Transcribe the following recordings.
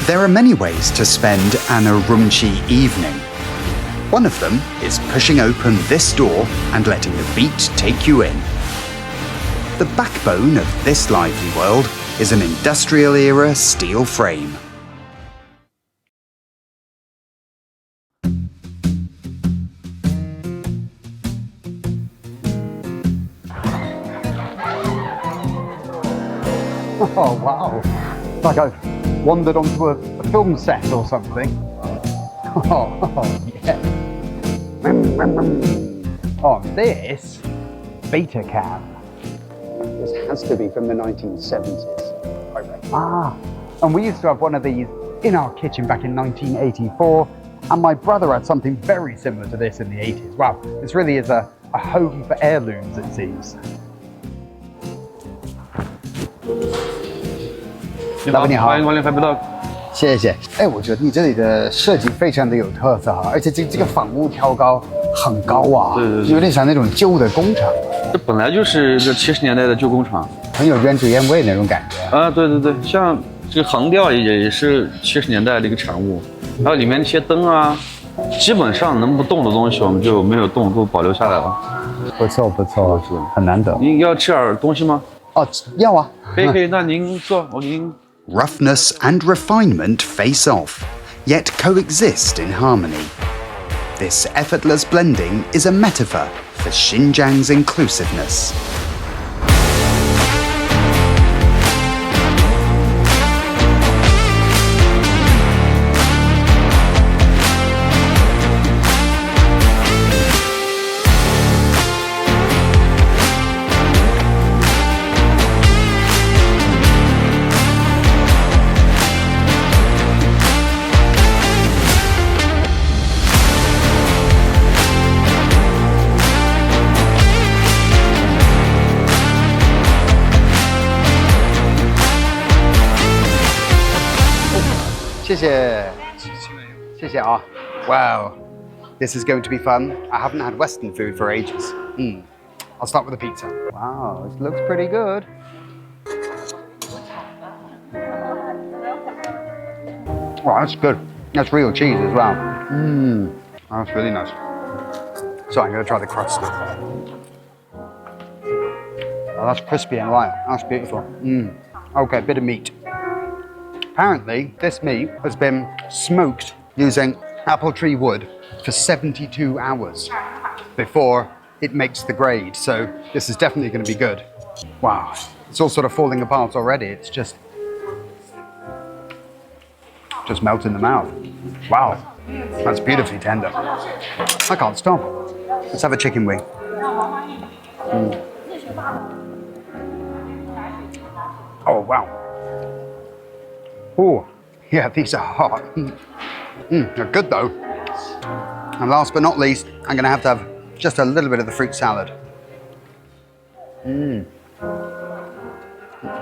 There are many ways to spend an Urumqi evening. One of them is pushing open this door and letting the beat take you in. The backbone of this lively world is an industrial-era steel frame. Oh, wow. It's like I've wandered onto a film set or something. Oh yeah. Oh, this beta cam. This has to be from the 1970s, I reckon. Ah, and we used to have one of these in our kitchen back in 1984, and my brother had something very similar to this in the 80s. Wow, this really is a home for heirlooms, it seems. 老板你好，欢迎光临 Happy Dog。谢谢。哎，我觉得你这里的设计非常的有特色哈，而且这个房屋挑高很高啊，对，有点像那种旧的工厂。这本来就是个70年代的旧工厂，很有原汁原味那种感觉。啊，对对对，像这个横吊也是70年代的一个产物，还有里面那些灯啊，基本上能不动的东西我们就没有动，都保留下来了。不错不错，是很难得。您要吃点东西吗？哦，要啊。可以，那您坐，我给您。 Roughness and refinement face off, yet coexist in harmony. This effortless blending is a metaphor for Xinjiang's inclusiveness. Wow, this is going to be fun. I haven't had Western food for ages. I'll start with the pizza. Wow, this looks pretty good. Oh, that's good. That's real cheese as well. That's really nice. So I'm going to try the crust. Oh, that's crispy and light. That's beautiful. Okay, bit of meat. Apparently, this meat has been smoked using apple tree wood for 72 hours before it makes the grade. So this is definitely going to be good. Wow, it's all sort of falling apart already. It's just melt in the mouth. Wow, that's beautifully tender. I can't stop. Let's have a chicken wing. Oh, wow. Oh, yeah, these are hot. They're good though. And last but not least, I'm going to have just a little bit of the fruit salad.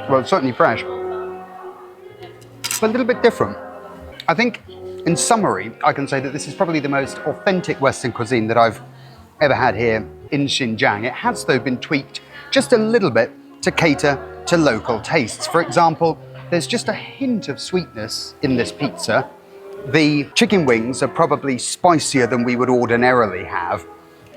Well, it's certainly fresh, but a little bit different. I think, in summary, I can say that this is probably the most authentic Western cuisine that I've ever had here in Xinjiang. It has, though, been tweaked just a little bit to cater to local tastes. For example, there's just a hint of sweetness in this pizza. The chicken wings are probably spicier than we would ordinarily have.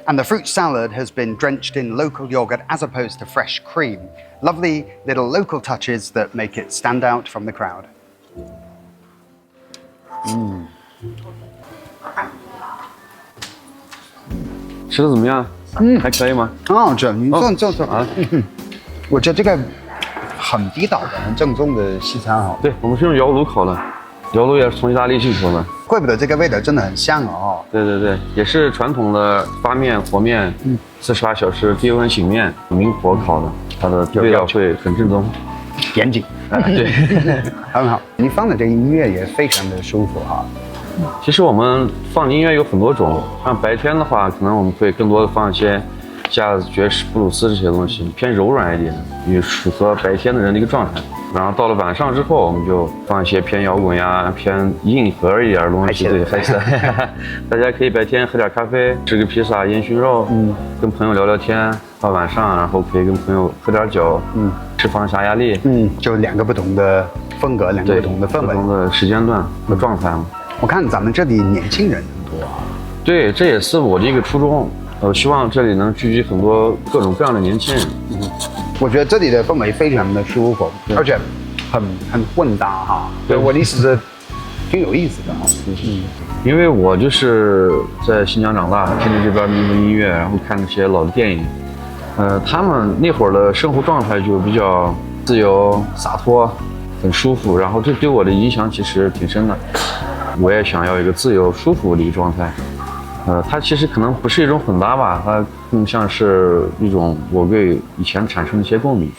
And the fruit salad has been drenched in local yogurt as opposed to fresh cream. Lovely little local touches that make it stand out from the crowd. 吃的怎么样？还可以吗？很好吃，你坐啊。我觉得这个很地道的、很正宗的西餐哈。对，我们是用窑炉烤的，窑炉也是从意大利进口的。怪不得这个味道真的很香哦。对对对，也是传统的发面和面，48小时低温醒面，明火烤的，它的味道会很正宗。严谨。对，很好。你放的这个音乐也非常的舒服哈。其实我们放音乐有很多种，像白天的话，可能我们会更多的放一些架子、爵士、布鲁斯这些东西，偏柔软一点，以符合白天的人的一个状态。然后到了晚上之后，我们就放一些偏摇滚呀、偏硬核一点的东西，对，嗨起来。大家可以白天喝点咖啡，吃个披萨、烟熏肉，跟朋友聊聊天。到晚上，然后可以跟朋友喝点酒，释放一下压力，就两个不同的风格，两个不同的氛围，不同的时间段和状态嘛。我看咱们这里年轻人很多啊。对，这也是我的一个初衷。希望这里能聚集很多各种各样的年轻人。我觉得这里的氛围非常的舒服，而且很混搭哈。对，我的意思是挺有意思的哈。因为我就是在新疆长大，听着这边民族音乐，然后看那些老的电影。他们那会儿的生活状态就比较自由洒脱，很舒服，然后这对我的影响其实挺深的。我也想要一个自由舒服的一个状态。它其实可能不是一种混搭吧，它更像是一种我对以前产生的一些共鸣。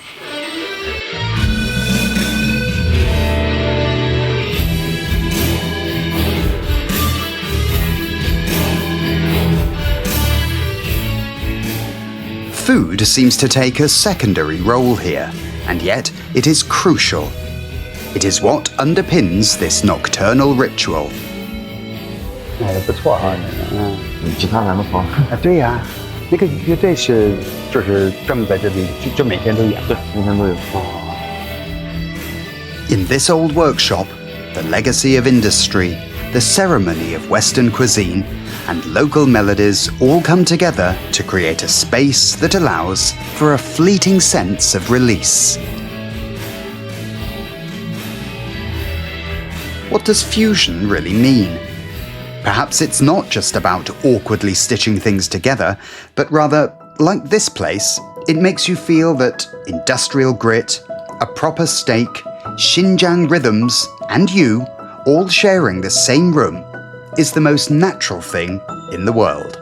Food seems to take a secondary role here, and yet it is crucial. It is what underpins this nocturnal ritual. 不错啊，吉他弹得好。对呀，那个乐队是就是专门在这里就每天都演，对，每天都有。In this old workshop, the legacy of industry, the ceremony of Western cuisine, and local melodies all come together to create a space that allows for a fleeting sense of release. What does fusion really mean? Perhaps it's not just about awkwardly stitching things together, but rather, like this place, it makes you feel that industrial grit, a proper steak, Xinjiang rhythms, and you, all sharing the same room, is the most natural thing in the world.